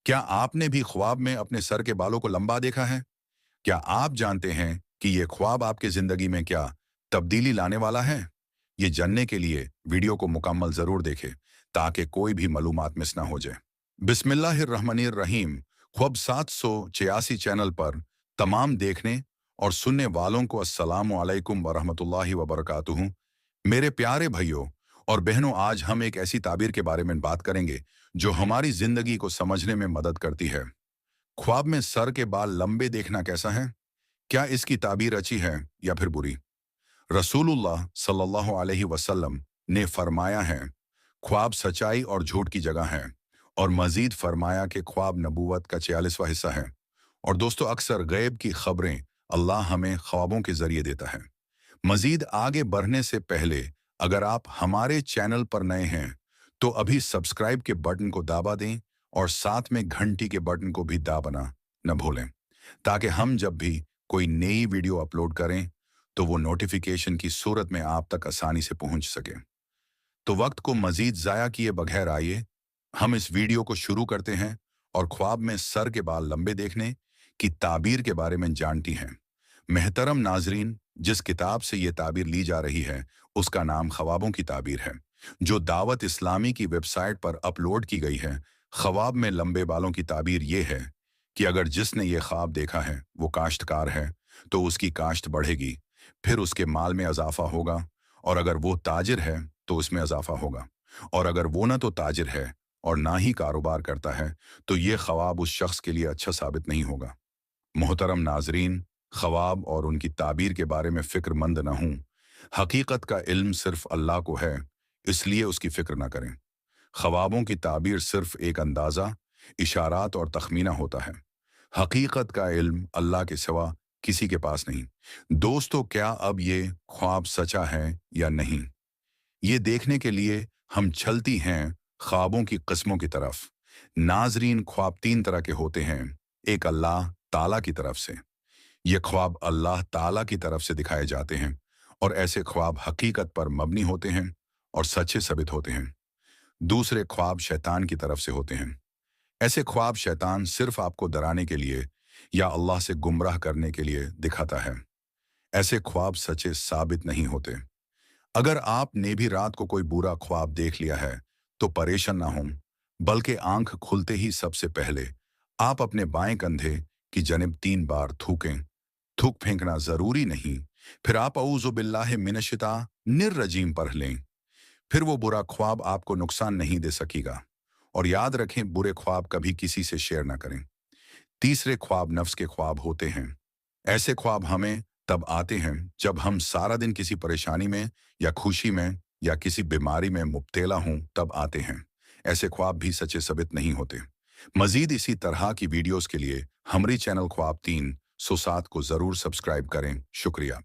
क्या आपने भी ख्वाब में अपने सर के बालों को लंबा देखा है? क्या आप जानते हैं कि ये ख्वाब आपकी जिंदगी में क्या तब्दीली लाने वाला है? ये जानने के लिए वीडियो को मुकम्मल जरूर देखें ताकि कोई भी मालूमात मिस ना हो जाए। बिस्मिल्लाहिर्रहमानिर्रहीम। ख्वाब 786 चैनल पर तमाम देखने और सुनने वालों को अस्सलामु अलैकुम वरहमतुल्लाहि वबरकातुहू। मेरे प्यारे भाइयों और बहनों, आज हम एक ऐसी ताबीर के बारे में बात करेंगे जो हमारी जिंदगी को समझने में मदद करती है। ख्वाब में सर के बाल लंबे देखना कैसा है? क्या इसकी ताबीर अच्छी है या फिर बुरी? रसूलुल्लाह सल्लल्लाहु अलैहि वसल्लम ने फरमाया है, ख्वाब सच्चाई और झूठ की जगह है। और मजीद फरमाया कि ख्वाब नबूवत का 46वां हिस्सा है। और दोस्तों, अक्सर गैब की खबरें अल्लाह हमें ख्वाबों के जरिए देता है। मजीद आगे बढ़ने से पहले अगर आप हमारे चैनल पर नए हैं तो अभी सब्सक्राइब के बटन को दाबा दें और साथ में घंटी के बटन को भी दाबना न भूलें, ताकि हम जब भी कोई नई वीडियो अपलोड करें तो वो नोटिफिकेशन की सूरत में आप तक आसानी से पहुंच सके। तो वक्त को मजीद ज़ाया किए बगैर आइए हम इस वीडियो को शुरू करते हैं और ख्वाब में सर के बाल लंबे देखने की ताबीर के बारे में जानती हैं। मेहतरम नाजरीन, जिस किताब से ये ताबीर ली जा रही है उसका नाम ख्वाबों की ताबीर है, जो दावत इस्लामी की वेबसाइट पर अपलोड की गई है। ख्वाब में लंबे बालों की ताबीर ये है कि अगर जिसने ये ख्वाब देखा है वो काश्तकार है तो उसकी काश्त बढ़ेगी, फिर उसके माल में इजाफा होगा। और अगर वो ताजिर है तो उसमें इजाफा होगा। और अगर वो ना तो ताजिर है और ना ही कारोबार करता है तो ये ख्वाब उस शख्स के लिए अच्छा साबित नहीं होगा। मोहतरम नाजरीन, ख्वाब और उनकी ताबीर के बारे में फिक्रमंद न हूं। हकीकत का इल्म सिर्फ अल्लाह को है, इसलिए उसकी फिक्र न करें। ख्वाबों की ताबीर सिर्फ एक अंदाज़ा, इशारात और तखमीना होता है। हकीकत का इल्म अल्लाह के सिवा किसी के पास नहीं। दोस्तों, क्या अब ये ख्वाब सचा है या नहीं, ये देखने के लिए हम चलती हैं ख्वाबों की किस्मों की तरफ। नाजरीन, ख्वाब तीन तरह के होते हैं। एक अल्लाह ताला की तरफ से, ये ख्वाब अल्लाह ताला की तरफ से दिखाए जाते हैं और ऐसे ख्वाब हकीकत पर मबनी होते हैं और सच्चे साबित होते हैं। दूसरे ख्वाब शैतान की तरफ से होते हैं। ऐसे ख्वाब शैतान सिर्फ आपको डराने के लिए या अल्लाह से गुमराह करने के लिए दिखाता है। ऐसे ख्वाब सच्चे साबित नहीं होते। अगर आपने भी रात को कोई बुरा ख्वाब देख लिया है तो परेशान ना हों, बल्कि आंख खुलते ही सबसे पहले आप अपने बाएं कंधे की जनिब 3 बार थूकें। थूक फेंकना जरूरी नहीं। फिर आप औज़ु बिल्लाहि मिनश्शैतानिर रजीम पढ़ लें। फिर वो बुरा ख्वाब आपको नुकसान नहीं दे सकेगा। और याद रखें, बुरे ख्वाब कभी किसी से शेयर ना करें। तीसरे ख्वाब नफ्स के ख्वाब होते हैं। ऐसे ख्वाब हमें तब आते हैं जब हम सारा दिन किसी परेशानी में या खुशी में या किसी बीमारी में मुब्तला हों, तब आते हैं। ऐसे ख्वाब भी सच्चे साबित नहीं होते। मजीद इसी तरह की वीडियोस के लिए हमारी चैनल ख्वाब 307 को जरूर सब्सक्राइब करें। शुक्रिया।